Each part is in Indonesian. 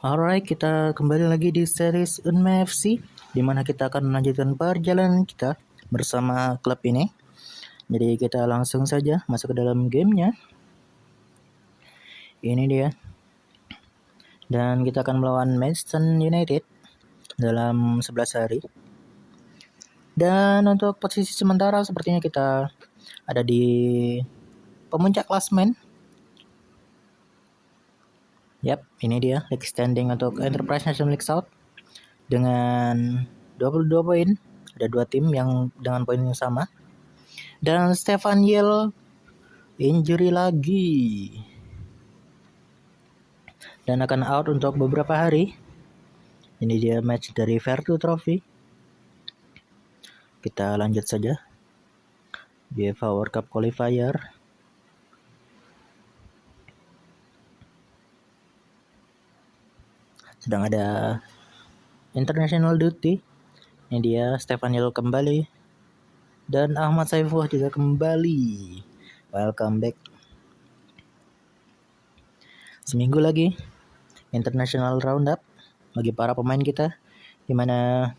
Alright, kita kembali lagi di series Unma FC, di mana kita akan melanjutkan perjalanan kita bersama klub ini. Jadi kita langsung saja masuk ke dalam gamenya. Ini dia. Dan kita akan melawan Manchester United dalam 11 hari. Dan untuk posisi sementara sepertinya kita ada di pemuncak klasemen. Yap, ini dia league standing untuk Enterprise National League South dengan 22 poin. Ada dua tim yang dengan poin yang sama. Dan Stefan Yel injury lagi dan akan out untuk beberapa hari. Ini dia match dari Vertu Trophy. Kita lanjut saja. UEFA World Cup Qualifier. Sedang ada International Duty. Ini dia Stefan Yel kembali. Dan Ahmad Saifullah juga kembali. Welcome back. Seminggu lagi International Roundup bagi para pemain kita, di mana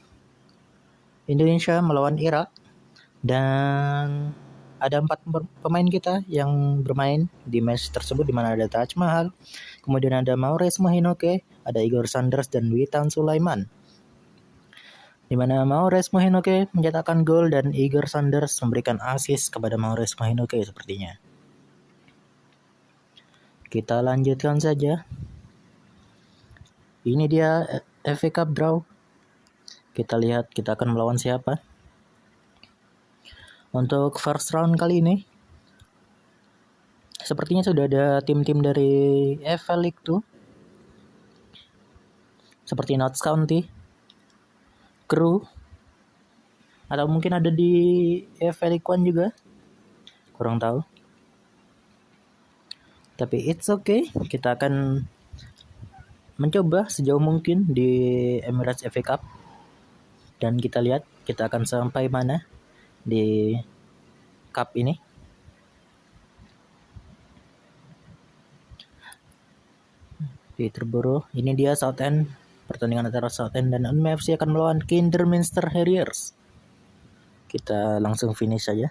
Indonesia melawan Irak dan ada 4 pemain kita yang bermain di match tersebut, di mana ada Taj Mahal, kemudian ada Maures Mohinoke, ada Igor Sanders dan Witan Sulaiman. Di mana Maures Mohinoke mencetakkan gol dan Igor Sanders memberikan assist kepada Maures Mohinoke sepertinya. Kita lanjutkan saja. Ini dia FA Cup draw. Kita lihat kita akan melawan siapa. Untuk first round kali ini, sepertinya sudah ada tim-tim dari FA League 2. Seperti Notts County, Crew, atau mungkin ada di FA League 1 juga. Kurang tahu. Tapi it's okay. Kita akan mencoba sejauh mungkin di Emirates FA Cup. Dan kita lihat kita akan sampai mana di cup ini. Peterborough, ini dia Southend. Pertandingan antara Southend dan Unma FC akan melawan Kidderminster Harriers. Kita langsung finish saja.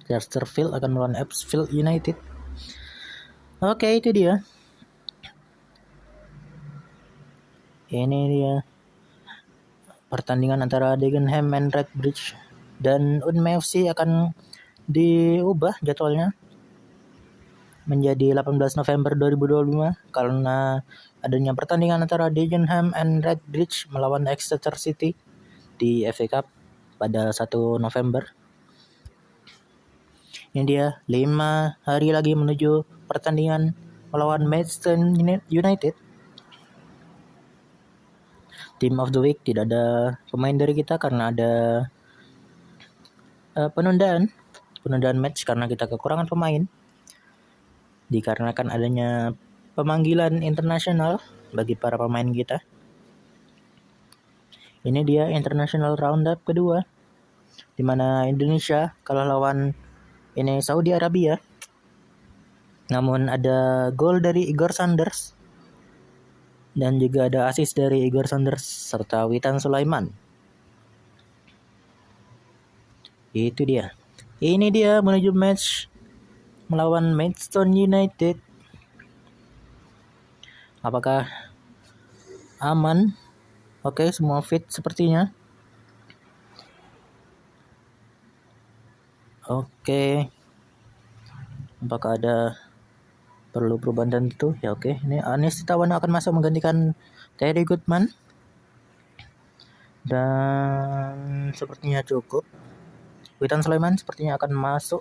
Chesterfield akan melawan Ebbsfleet United. Oke, itu dia. Ini dia pertandingan antara Dagenham and Redbridge, dan Unma FC akan diubah jadwalnya menjadi 18 November 2025 karena adanya pertandingan antara Dagenham and Redbridge melawan Exeter City di FA Cup pada 1 November. Ini dia 5 hari lagi menuju pertandingan melawan Manchester United. Team of the Week tidak ada pemain dari kita karena ada penundaan match karena kita kekurangan pemain. Dikarenakan adanya pemanggilan internasional bagi para pemain kita. Ini dia International Roundup kedua, di mana Indonesia kalah lawan ini Saudi Arabia. Namun ada gol dari Igor Sanders dan juga ada assist dari Igor Sanders serta Witan Sulaiman. Itu dia. Ini dia menuju match melawan Manchester United. Apakah aman? Oke, semua fit sepertinya. Oke. Apakah ada perlu perubahan tentu? Ya oke. Ini Anis Setiawan akan masuk menggantikan Terry Goodman. Dan sepertinya cukup. Witan Sulaiman sepertinya akan masuk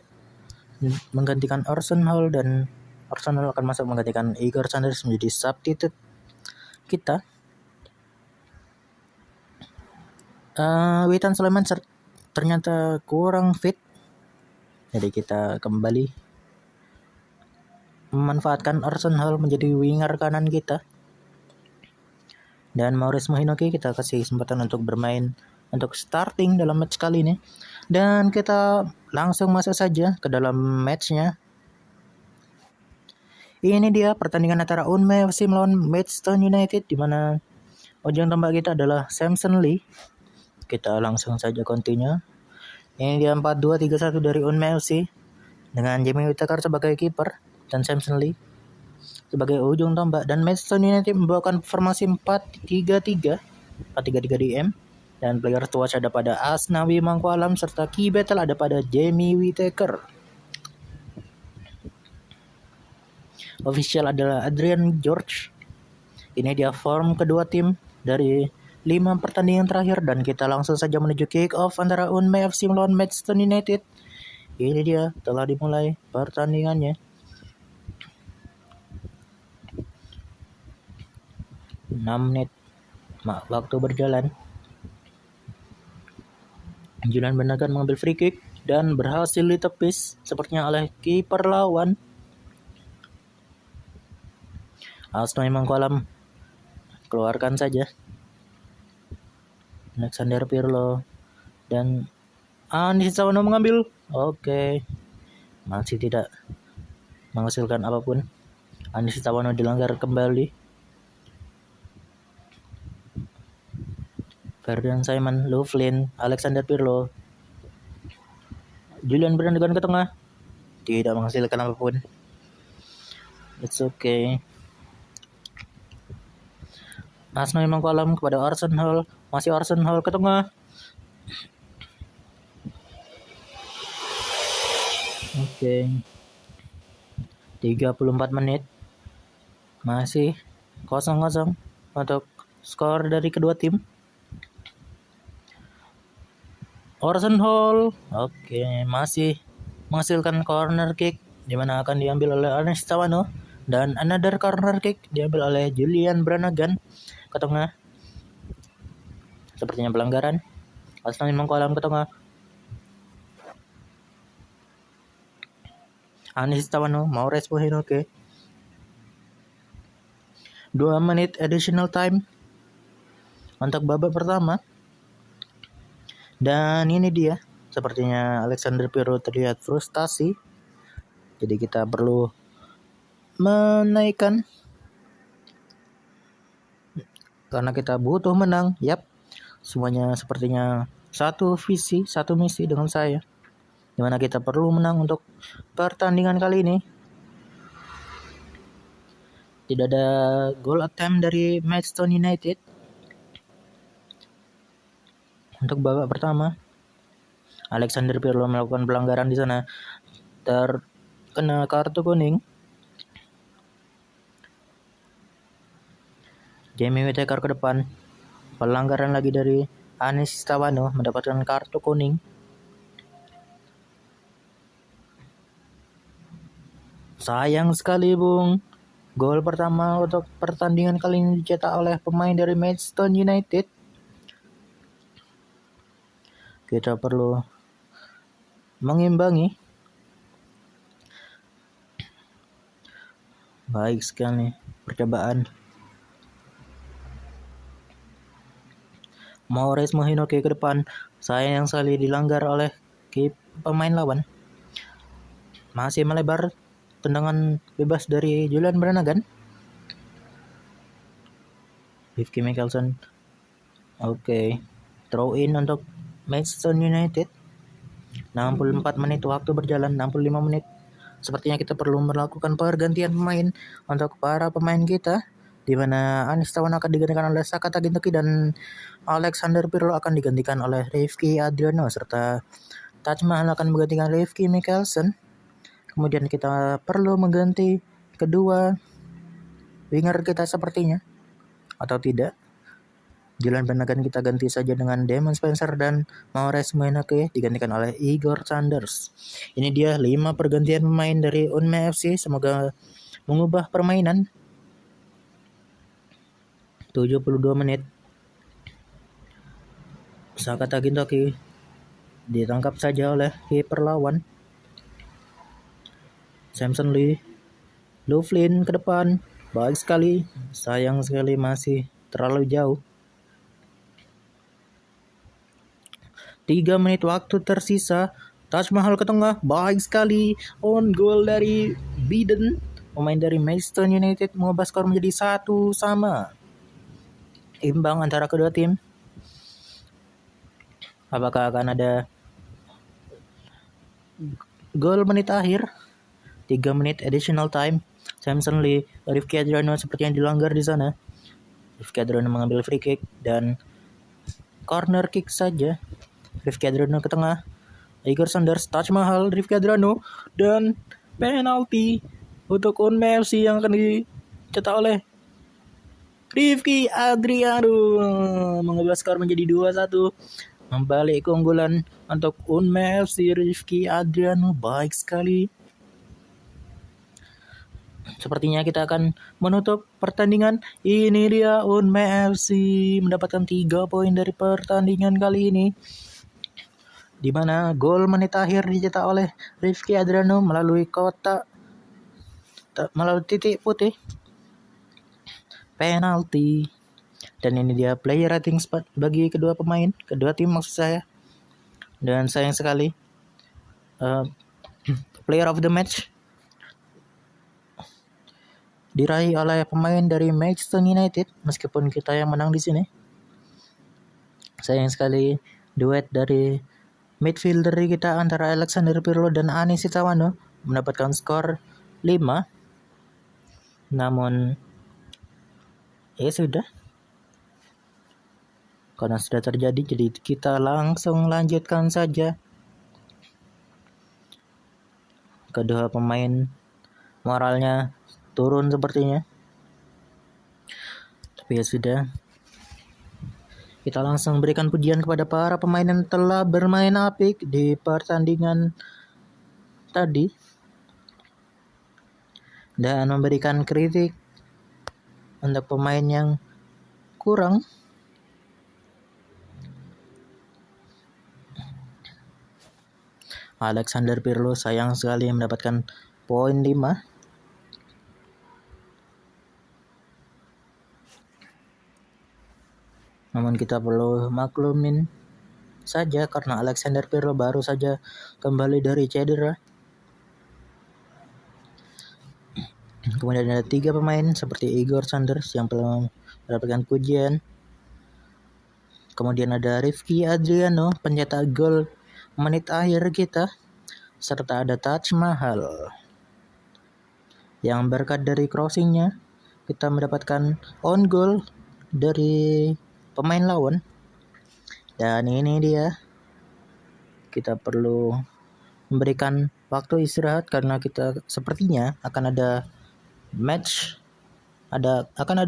menggantikan Orson Hall, dan Orson Hall akan masuk menggantikan Igor Sanders menjadi substitute kita. Witan Sulaiman ternyata kurang fit, jadi kita kembali memanfaatkan Orson Hall menjadi winger kanan kita. Dan Maures Mohinoke kita kasih kesempatan untuk bermain untuk starting dalam match kali ini. Dan kita langsung masuk saja ke dalam matchnya. Ini dia pertandingan antara Unme FC melawan Maidstone United, di mana ujung tombak kita adalah Samson Lee. Kita langsung saja continue. Ini dia 4-2-3-1 dari Unme FC dengan Jamie Whittaker sebagai kiper dan Samson Lee sebagai ujung tombak, dan Maidstone United membawakan formasi 4-3-3 DM, dan player watch ada pada Asnawi Mangkualam serta key battle ada pada Jamie Whittaker. Official adalah Adrian George. Ini dia form kedua tim dari 5 pertandingan terakhir, dan kita langsung saja menuju kick off antara Unme FC melawan Maidstone United. Ini dia telah dimulai pertandingannya. 6 menit waktu berjalan. Julian Brannagan mengambil free kick dan berhasil ditepis sepertinya oleh kiper lawan. Asnawi Mangkualam keluarkan saja. Alexander Pirlo dan Anis Sawano mengambil. Oke. Masih tidak menghasilkan apapun. Anis Sawano dilanggar kembali. Ferdinand Simon, Loughlin, Alexander Pirlo. Julian Brannagan ke tengah. Tidak menghasilkan apapun. It's okay. Asnawi Mangkualam kepada Orson Hall. Masih Orson Hall ke tengah. Oke. 34 menit. Masih 0-0 untuk skor dari kedua tim. Orson Hall. Oke, masih menghasilkan corner kick di mana akan diambil oleh Anis Sawano, dan another corner kick diambil oleh Julian Brannagan ke tengah. Sepertinya pelanggaran. Asnawi Mangkualam ke tengah. Anis Sawano, Maures Mohinoke. 2 menit additional time untuk babak pertama. Dan ini dia, sepertinya Alexander Pirlo terlihat frustasi. Jadi kita perlu menaikkan karena kita butuh menang. Yap, semuanya sepertinya satu visi, satu misi dengan saya, dimana kita perlu menang untuk pertandingan kali ini. Tidak ada goal attempt dari Maidstone United untuk babak pertama. Alexander Pirlo melakukan pelanggaran di sana, terkena kartu kuning. Jamie Whittaker ke depan. Pelanggaran lagi dari Anis Sawano, mendapatkan kartu kuning. Sayang sekali, Bung. Gol pertama untuk pertandingan kali ini dicetak oleh pemain dari Maidstone United. Kita perlu mengimbangi. Baik sekali percobaan. Maures Mohinoke ke depan. Sayang sekali dilanggar oleh pemain lawan. Masih melebar. Tendangan bebas dari Julian Brannagan. Rifki Mikkelsen. Oke. Throw in untuk Maidstone United. 64 menit waktu berjalan, 65 menit. Sepertinya kita perlu melakukan pergantian pemain untuk para pemain kita, di mana Anis Sawano akan digantikan oleh Sakata Gintoki dan Alexander Pirlo akan digantikan oleh Rifki Adriano, serta Taj Mahal akan menggantikan Rifki Mikkelsen. Kemudian kita perlu mengganti kedua winger kita sepertinya, atau tidak. Julian Brannagan kita ganti saja dengan Damon Spencer, dan Maures Mohinoke digantikan oleh Igor Sanders. Ini dia 5 pergantian pemain dari Unme FC. Semoga mengubah permainan. 72 menit. Sakata Gintoki ditangkap saja oleh kiper lawan. Samson Lee. Loughlin ke depan. Baik sekali. Sayang sekali masih terlalu jauh. 3 menit waktu tersisa. Taj Mahal ke tengah. Baik sekali. On goal dari Biden. pemain dari Maidstone United mengubah skor menjadi 1-1. Imbang antara kedua tim. Apakah akan ada gol menit akhir? 3 menit additional time. Samson Lee, Rifki Adriano seperti yang dilanggar di sana. Rifki Adriano mengambil free kick dan corner kick saja. Rifki Adriano ke tengah. Igor Sanders, touch mahal Rifki Adriano dan penalti untuk Unme FC yang akan dicetak oleh Rifki Adriano mengubah skor menjadi 2-1. Membalik keunggulan untuk Unme FC. Rifki Adriano baik sekali. Sepertinya kita akan menutup pertandingan. Ini dia Unme FC mendapatkan 3 poin dari pertandingan kali ini, di mana gol menit akhir dicetak oleh Rifki Adriano melalui titik putih penalti. Dan ini dia player rating spot bagi kedua tim maksud saya. Dan sayang sekali player of the match diraih oleh pemain dari Maidstone United, meskipun kita yang menang di sini. Sayang sekali duet dari midfielder kita antara Alexander Pirlo dan Anis Sitawano mendapatkan skor 5. Namun ya sudah, karena sudah terjadi, jadi kita langsung lanjutkan saja. Kedua pemain moralnya turun sepertinya, tapi ya sudah, kita langsung berikan pujian kepada para pemain yang telah bermain apik di pertandingan tadi dan memberikan kritik untuk pemain yang kurang. Alexander Pirlo sayang sekali mendapatkan poin 5. Namun kita perlu maklumin saja karena Alexander Pirlo baru saja kembali dari cedera. Kemudian ada 3 pemain seperti Igor Sanders yang telah mendapatkan pujian. Kemudian ada Rifki Adriano, pencetak gol menit akhir kita, serta ada touch mahal yang berkat dari crossingnya kita mendapatkan on goal dari pemain lawan. Dan ini dia, kita perlu memberikan waktu istirahat karena kita sepertinya akan ada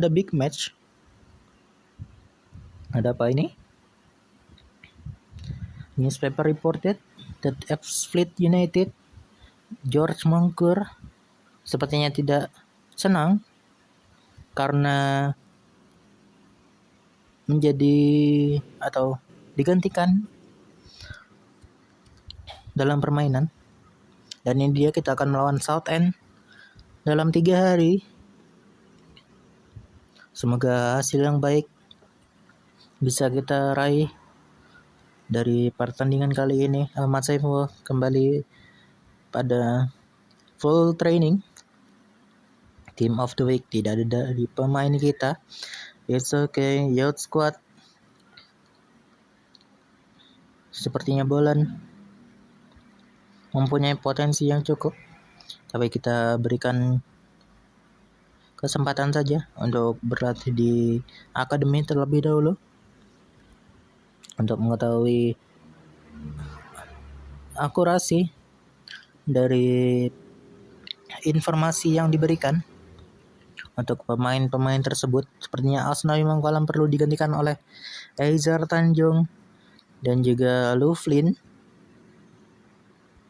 big match. Ada apa ini? Newspaper reported that Fleet United George Mongkur sepertinya tidak senang karena menjadi atau digantikan dalam permainan. Dan ini dia, kita akan melawan Southend dalam 3 hari. Semoga hasil yang baik bisa kita raih dari pertandingan kali ini. Ahmad Saiful kembali pada full training. Team of the week tidak ada dari pemain kita. It's okay, youth squad sepertinya Bolan mempunyai potensi yang cukup, tapi kita berikan kesempatan saja untuk berlatih di akademi terlebih dahulu untuk mengetahui akurasi dari informasi yang diberikan untuk pemain-pemain tersebut. Sepertinya Asnawi Mangkualam perlu digantikan oleh Eizar Tanjung dan juga Lou Flynn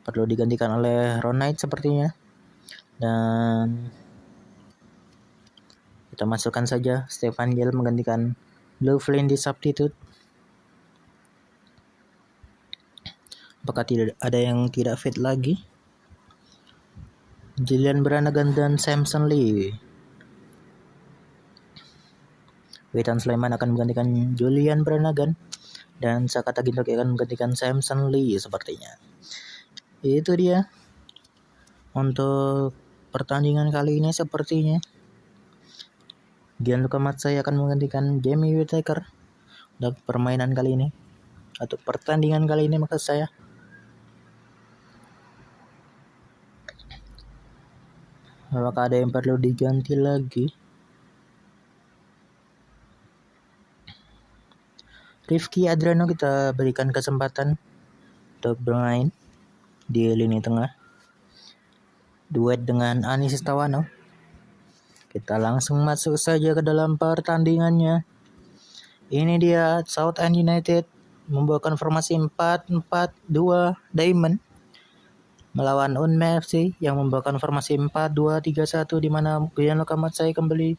perlu digantikan oleh Ron Knight sepertinya. Dan kita masukkan saja Stefan Gel menggantikan Lou Flynn di substitute. Apakah tidak ada yang tidak fit lagi? Julian Brannagan dan Samson Lee. Witan Sulaiman akan menggantikan Julian Brannagan dan Sakata Gintoki akan menggantikan Samson Lee sepertinya. Itu dia untuk pertandingan kali ini sepertinya Gianluca Matsai akan menggantikan Jamie Whittaker untuk permainan kali ini atau pertandingan kali ini maksud saya. Apakah ada yang perlu diganti lagi? Rifki Adriano kita berikan kesempatan untuk bermain di lini tengah. Duet dengan Anis Tawano. Kita langsung masuk saja ke dalam pertandingannya. Ini dia Southend United membawakan formasi 4-4-2 Diamond melawan Unme FC yang membawakan formasi 4-2-3-1 di mana Gianluca Matsai kembali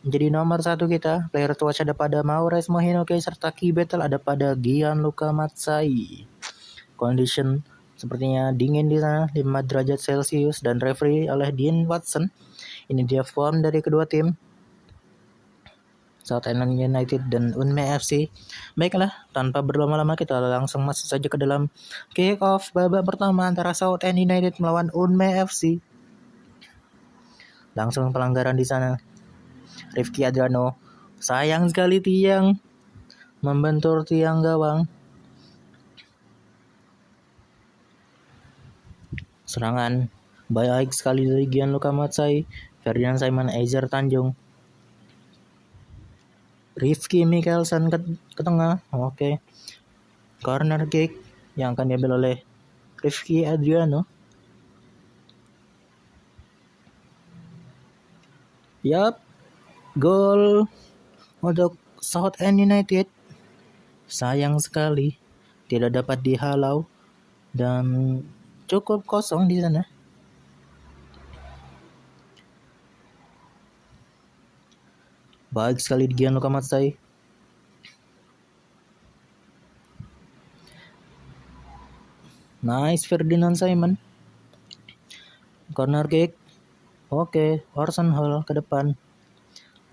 menjadi nomor 1 kita. Player to watch ada pada Maures Mohinoke serta key battle ada pada Gianluca Matsai. Condition sepertinya dingin di sana 5 derajat Celcius dan referee oleh Dean Watson. Ini dia form dari kedua tim Southend United dan Unme FC. Baiklah, tanpa berlama-lama kita langsung masuk saja ke dalam kick off babak pertama antara Southend United melawan Unme FC. Langsung pelanggaran di sana. Rifki Adriano sayang sekali tiang membentur tiang gawang. Serangan baik sekali dari Gianluca Matsai, Ferdinand Simon, Ezer Tanjung, Rifki Mikkelsen ke tengah. Oke. Corner kick yang akan diambil oleh Rifki Adriano. Yap, gol untuk Southend United. Sayang sekali tidak dapat dihalau dan cukup kosong di sana. Baik sekali di Gianluca Matsai. Nice Ferdinand Simon. Corner kick. Oke, Orson Hall ke depan.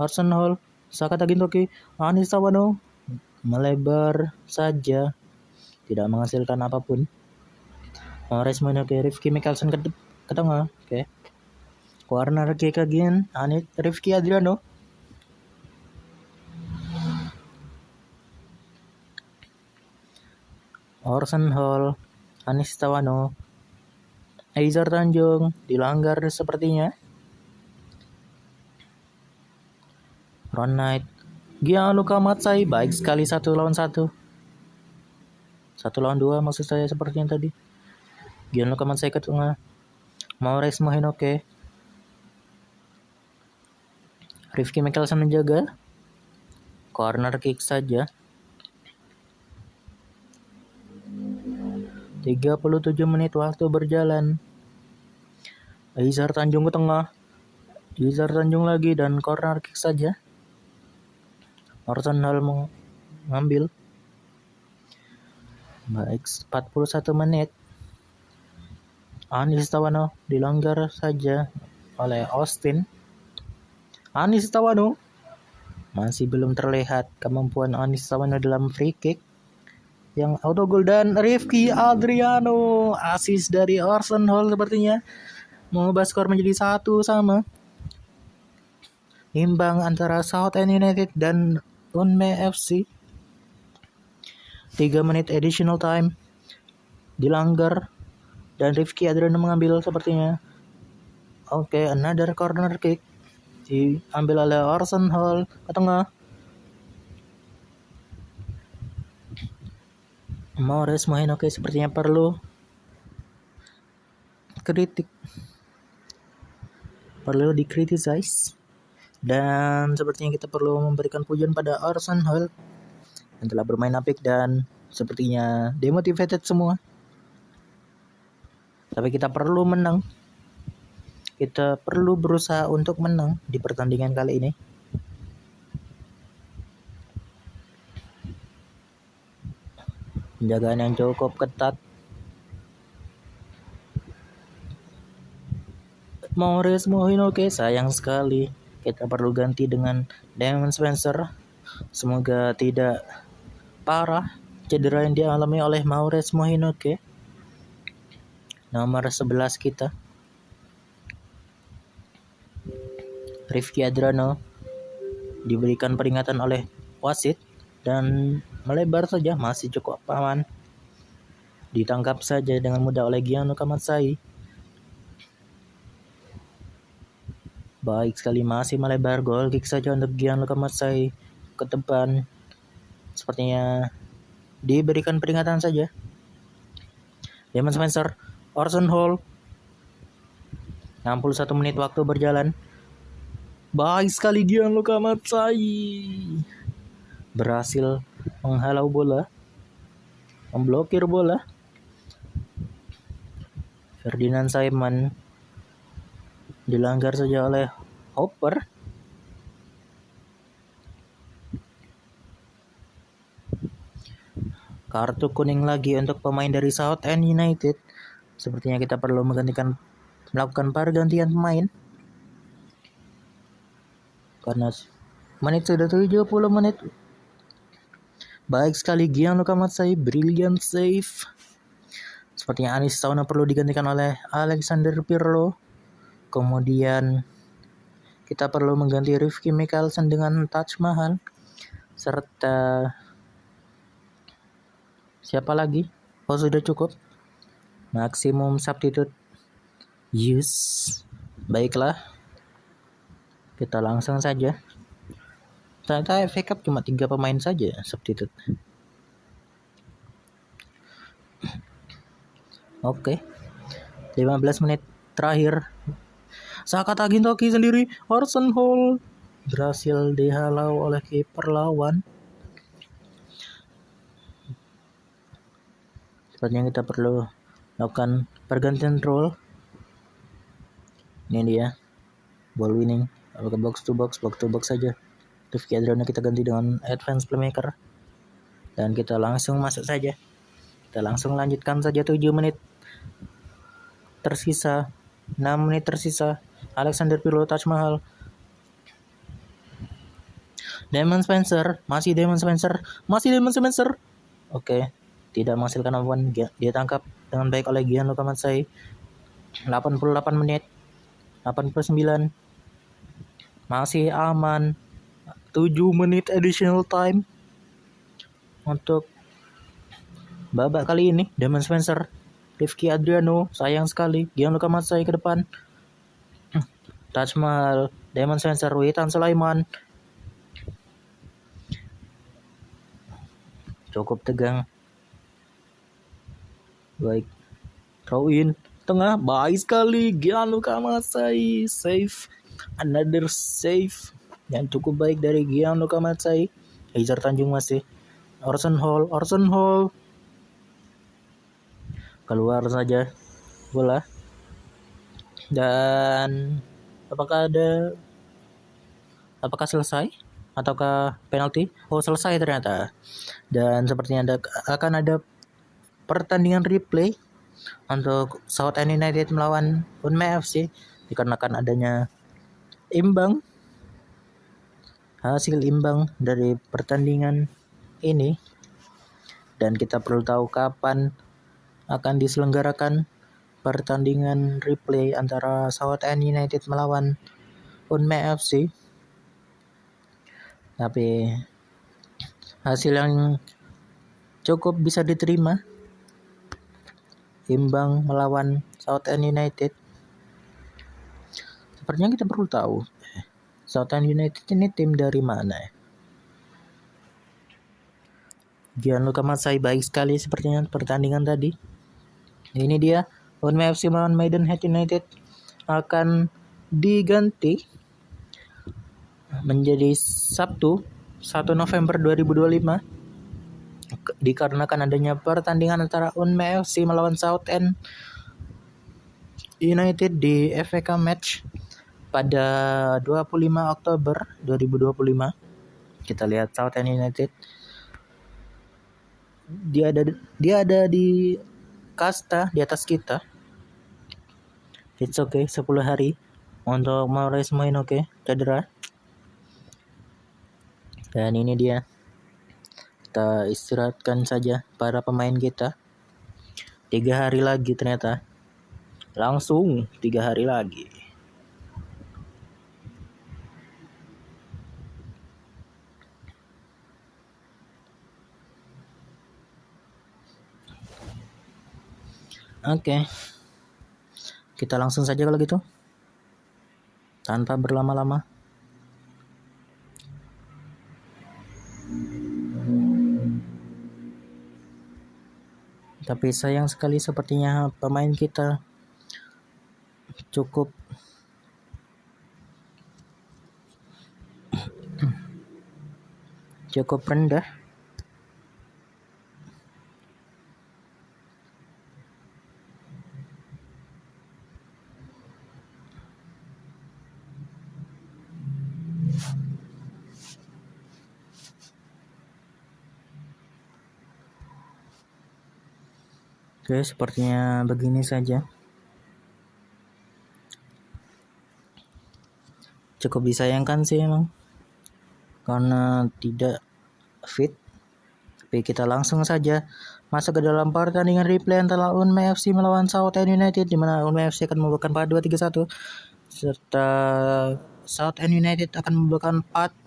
Orson Hall, Sakata Gintoki, Anis Tawano melebar saja, tidak menghasilkan apapun. Maures Mohinoke, Rifki Mikkelsen ke tengah. Oke. Corner kick again, Rifki Adriano. Orson Hall, Anis Tawano, Ezer Tanjung dilanggar sepertinya. Ron Knight, Gianluca Matsai baik sekali 1 lawan 1. 1 lawan 2 maksud saya seperti yang tadi. Gianluca Matsai ke tengah. Maures Mohinoke. Rifki Mikkelsen menjaga. Corner kick saja. 37 menit waktu berjalan. Ezer Tanjung ke tengah. Ezer Tanjung lagi dan corner kick saja. Orson Hall mengambil. Baik, 41 menit. Anis Tawano dilanggar saja oleh Austin. Anis Tawano masih belum terlihat kemampuan Anis Tawano dalam free kick yang autogol dan Rifki Adriano assist dari Orson Hall sepertinya mengubah skor menjadi 1-1. Imbang antara Southend United dan Unme FC. 3 menit additional time dilanggar dan Rifki Adriano mengambil sepertinya. Oke, another corner kick diambil oleh Orson Hall ke tengah. Maures Mohinoke sepertinya perlu kritik, perlu dikritisize, dan sepertinya kita perlu memberikan pujian pada Orson Hall yang telah bermain apik dan sepertinya demotivated semua. Tapi kita perlu menang. Kita perlu berusaha untuk menang di pertandingan kali ini. Penjagaan yang cukup ketat. Maures Mohinoke sayang sekali. Kita perlu ganti dengan Damon Spencer. Semoga tidak parah cedera yang dialami oleh Maures Mohinoke. Nomor 11 kita. Rifki Adrano diberikan peringatan oleh wasit dan melebar saja, masih cukup aman. Ditangkap saja dengan mudah oleh Gianluca Mazzai. Baik sekali, masih melebar, goal kick saja untuk Gianluca Mazzai ke depan. Sepertinya diberikan peringatan saja. Damon Spencer, Orson Hall. 61 menit waktu berjalan. Baik sekali Gianluca Mazzai berhasil menghalau bola, memblokir bola. Ferdinand Simon dilanggar saja oleh Hopper. Kartu kuning lagi untuk pemain dari Southend United. Sepertinya kita perlu melakukan pergantian pemain. Karena menit sudah 70 menit. Baik sekali Gianluca Mazzai, brilliant save. Sepertinya Anis Sauna perlu digantikan oleh Alexander Pirlo. Kemudian kita perlu mengganti Rifki Mikkelsen dengan Taj Mahal. Serta siapa lagi? Oh, sudah cukup. Maksimum substitute use. Baiklah, kita langsung saja. Ternyata FA Cup cuma 3 pemain saja substitute. Oke. 15 menit terakhir. Saka Tagintoki sendiri, Orson Hall berhasil dihalau oleh kiper lawan. Sepertinya kita perlu lakukan pergantian role. Ini dia, ball winning, box to box saja. Rifki Adrano kita ganti dengan advance playmaker. Dan kita langsung masuk saja. Kita langsung lanjutkan saja. 7 menit tersisa, 6 menit tersisa. Alexander Pirlo, Taj Mahal, Damon Spencer. Oke, tidak menghasilkan apapun. Dia tangkap dengan baik oleh Gianluca Mazzai. 88 menit, 89, masih aman. 7 menit additional time untuk babak kali ini. Damon Spencer, Rifki Adrano, sayang sekali. Gianluca Mazzai ke depan. Taj Mahal, Damon Spencer, Witan Sulaiman. Cukup tegang. Baik, throw in tengah, baik sekali Gianluca Mazzai, save, another save yang cukup baik dari Gianluca Mazzai. Hajar Tanjung masih, Orson Hall keluar saja bola. Dan apakah selesai ataukah penalti? Oh, selesai ternyata. Dan sepertinya akan ada pertandingan replay untuk Southend United melawan Bournemouth FC dikarenakan adanya hasil imbang dari pertandingan ini. Dan kita perlu tahu kapan akan diselenggarakan pertandingan replay antara Southend United melawan Bournemouth FC. Tapi hasil yang cukup bisa diterima, imbang melawan Southend United. Sepertinya kita perlu tahu Southend United ini tim dari mana. Gianluca Mazzai baik sekali sepertinya pertandingan tadi. Ini dia, Bournemouth FC melawan Maidenhead United akan diganti menjadi Sabtu 1 November 2025 dikarenakan adanya pertandingan antara Bournemouth FC melawan Southend United di FA Cup match pada 25 Oktober 2025. Kita lihat Southend United. Dia ada di kasta di atas kita. It's okay, 10 hari untuk Maurice Moinoke cedera. Dan ini dia. Kita istirahatkan saja para pemain kita. 3 hari lagi ternyata. Langsung 3 hari lagi. Oke, kita langsung saja kalau gitu, tanpa berlama-lama. Tapi sayang sekali sepertinya pemain kita cukup rendah. Oke, sepertinya begini saja. Cukup disayangkan sih emang, karena tidak fit. Tapi kita langsung saja masuk ke dalam pertandingan replay antara Unme FC melawan Southend United, di mana Unme FC akan membawakan 4-2-3-1 serta Southend United akan membawakan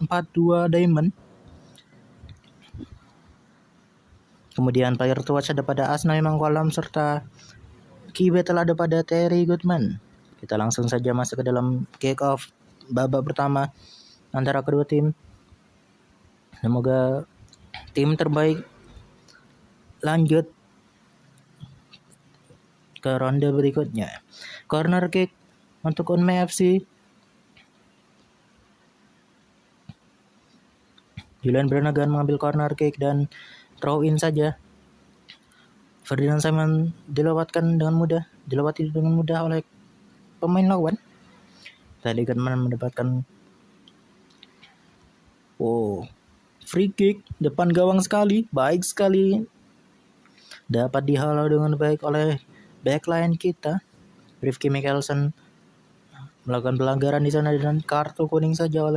4-4-2 Diamond. Kemudian player to watch ada pada Asnawi Mangkolam serta key battle ada pada Terry Goodman. Kita langsung saja masuk ke dalam kick off babak pertama antara kedua tim. Semoga tim terbaik lanjut ke ronde berikutnya. Corner kick untuk Unme FC. Julian Brannagan mengambil corner kick dan throw in saja. Ferdinand Simon dilewati dengan mudah oleh pemain lawan. Tadi kan mendapatkan free kick depan gawang sekali, baik sekali. Dapat dihalau dengan baik oleh backline kita. Rifki Mikkelsen melakukan pelanggaran di sana dan kartu kuning saja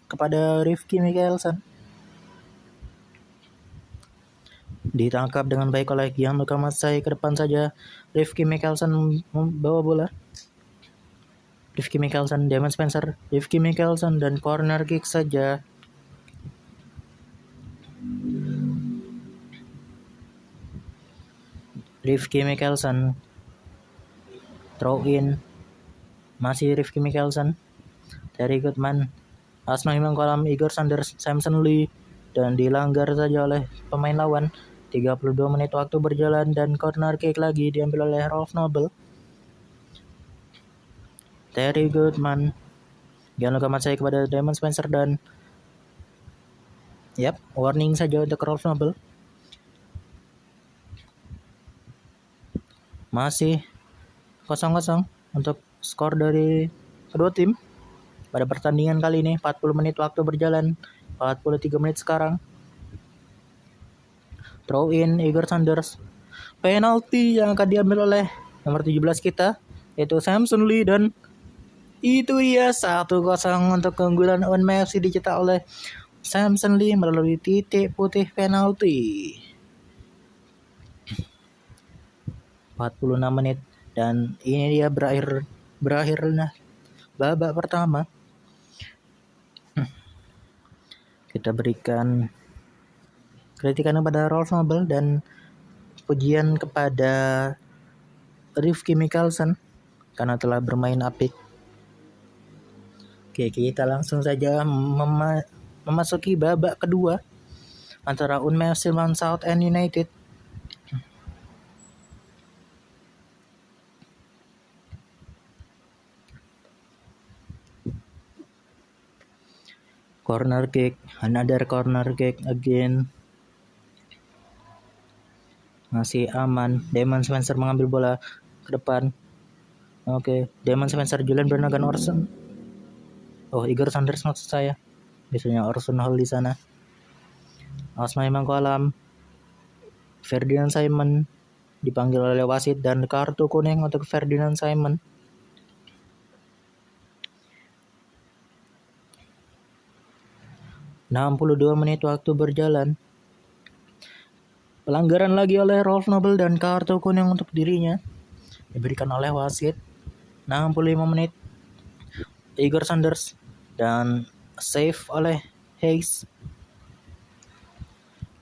kepada Rifki Mikkelsen. Ditangkap dengan baik oleh Gianluca Matsai. Ke depan saja Rifki Mikkelsen membawa bola. Rifki Mikkelsen, Damon Spencer, Rifki Mikkelsen dan corner kick saja. Rifki Mikkelsen throw in, masih Rifki Mikkelsen, Terry Goodman, Asnawi Mangkolam, Igor Sanders, Samson Lee, dan dilanggar saja oleh pemain lawan. 32 menit waktu berjalan dan corner kick lagi diambil oleh Rolf Nobel. Terry Goodman, Gianluca Matsai kepada Damon Spencer dan warning saja untuk Rolf Nobel. Masih 0-0 untuk skor dari kedua tim pada pertandingan kali ini. 40 menit waktu berjalan, 43 menit sekarang. Throw in Igor Sanders. Penalti yang akan diambil oleh nomor 17 kita, yaitu Samson Lee, dan itu dia 1-0 untuk keunggulan Unme FC dicetak oleh Samson Lee melalui titik putih penalti. 46 menit dan ini dia berakhirnya babak pertama. Kita berikan kritikan kepada Rolf Nobel dan pujian kepada Rifki Mikkelsen karena telah bermain apik. Oke, kita langsung saja memasuki babak kedua antara Unme FC melawan Southend United. Corner kick, another corner kick again. Masih aman. Damon Spencer mengambil bola ke depan. Oke, Damon Spencer, Julian Brannagan, Orson. Igor Sanders maksud saya. Biasanya Orson Hall di sana. Asnawi Mangkolam, Ferdinand Simon dipanggil oleh wasit dan kartu kuning untuk Ferdinand Simon. ...62 menit waktu berjalan. Pelanggaran lagi oleh Rolf Nobel dan kartu kuning untuk dirinya diberikan oleh wasit. 65 menit. Igor Sanders dan save oleh Hayes.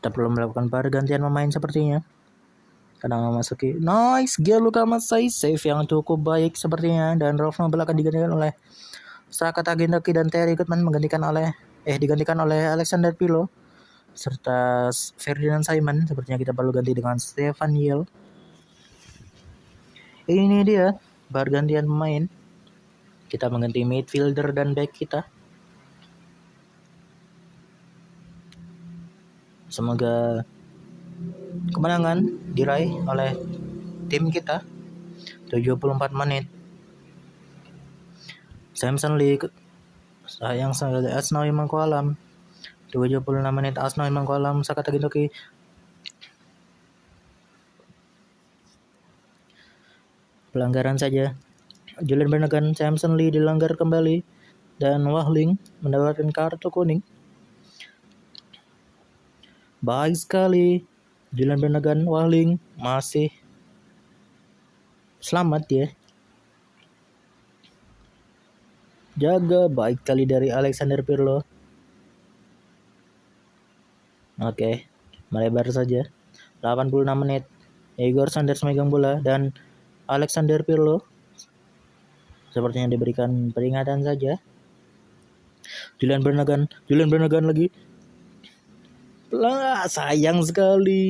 Kita perlu melakukan pergantian pemain sepertinya. Kadang memasuki nice Gianluca Matsai, save yang cukup baik sepertinya, dan Rolf Nobel akan digantikan oleh Saka Taginaki dan Terry Goodman digantikan oleh Alexander Pirlo serta Ferdinand Simon. Sepertinya kita perlu ganti dengan Stefan Yel. Ini dia pergantian pemain. Kita mengganti midfielder dan back kita. Semoga kemenangan diraih oleh tim kita. 74 menit. Samson Lee sayang sekali Asnawi Mangkualam. 76 menit Asnawi Mangkualam, Saka Taginaki. Pelanggaran saja. Julian Bernagan, Samson Lee dilanggar kembali dan Wahling mendapatkan kartu kuning. Baik sekali Julian Bernagan, Wahling masih selamat ya. Jaga baik kali dari Alexander Pirlo. Oke, melebar saja. 86 menit. Igor Sanders megang bola dan Alexander Pirlo sepertinya diberikan peringatan saja. Julian Bernagan lagi. Sayang sekali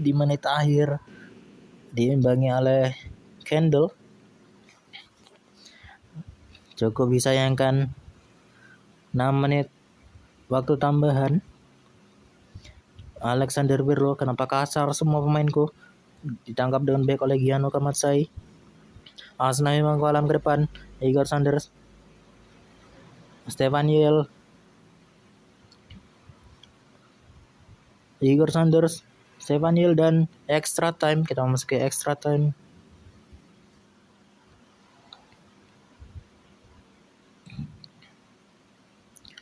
di menit akhir diimbangi oleh Kendall. Cukup disayangkan 6 menit waktu tambahan. Alexander Pirlo, kenapa kasar semua pemainku? Ditangkap dengan baik oleh Gianluca Matsai. Asnawi Mangkualam ke depan. Igor Sanders, Stefan Yel, Stefan Yel, dan extra time. Kita memasuki extra time.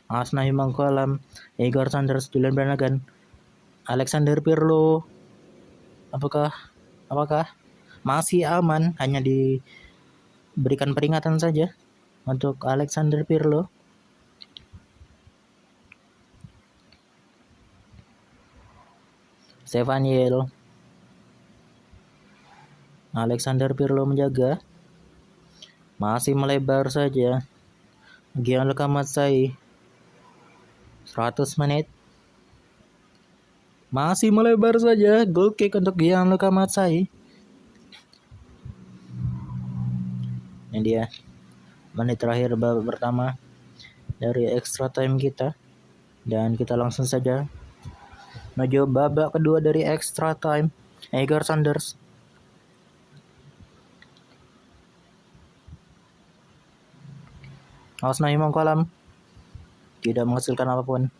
Asnawi Mangkualam, Igor Sanders, Julian Bernagan, Alexander Pirlo. Apakah masih aman? Hanya diberikan peringatan saja untuk Alexander Pirlo. Stefan Yel, Alexander Pirlo menjaga, masih melebar saja. Gianluca Matsai 100 menit. Masih melebar saja. Goal kick untuk Gianluca Matsai. Ini dia menit terakhir babak pertama dari extra time kita. Dan kita langsung saja menuju babak kedua dari extra time. Igor Sanders, Asnawi Mangkualam tidak menghasilkan apapun.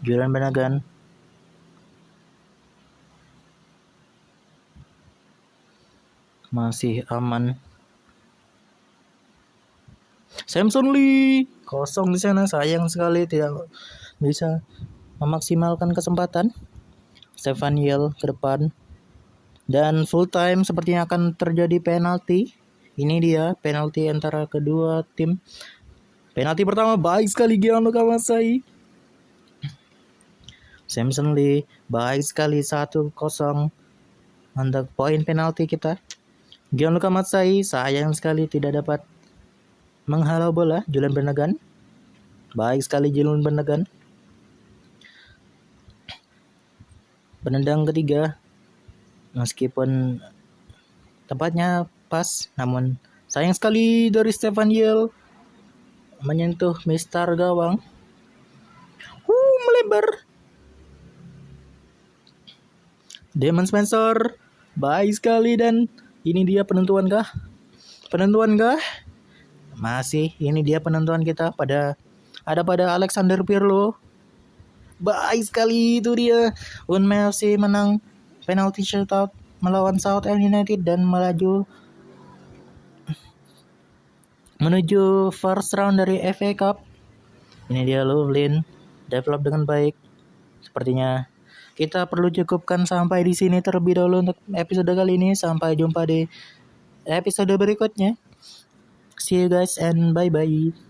Julian Bernagan, masih aman. Samson Lee kosong di sana, sayang sekali tidak bisa memaksimalkan kesempatan. Stefan Yel ke depan dan full time sepertinya akan terjadi penalti. Ini dia penalti antara kedua tim. Penalti pertama baik sekali Gianluca Matsai. Samson Lee baik sekali 1-0 untuk poin penalti kita. Gianluca Matsai sayang sekali tidak dapat menghalau bola. Julian Bernagan baik sekali Julian Bernagan. Penendang ketiga meskipun tempatnya pas, namun sayang sekali dari Stefan Yel menyentuh mistar gawang. Melebar. Damon Spencer baik sekali dan ini dia penentuan kah? Masih ini dia penentuan kita pada Alexander Pirlo. Baik sekali itu dia. Bournemouth FC menang penalti shootout melawan Southampton United dan melaju menuju first round dari FA Cup. Ini dia Lovren develop dengan baik. Sepertinya kita perlu cukupkan sampai di sini terlebih dahulu untuk episode kali ini. Sampai jumpa di episode berikutnya. See you guys and bye-bye.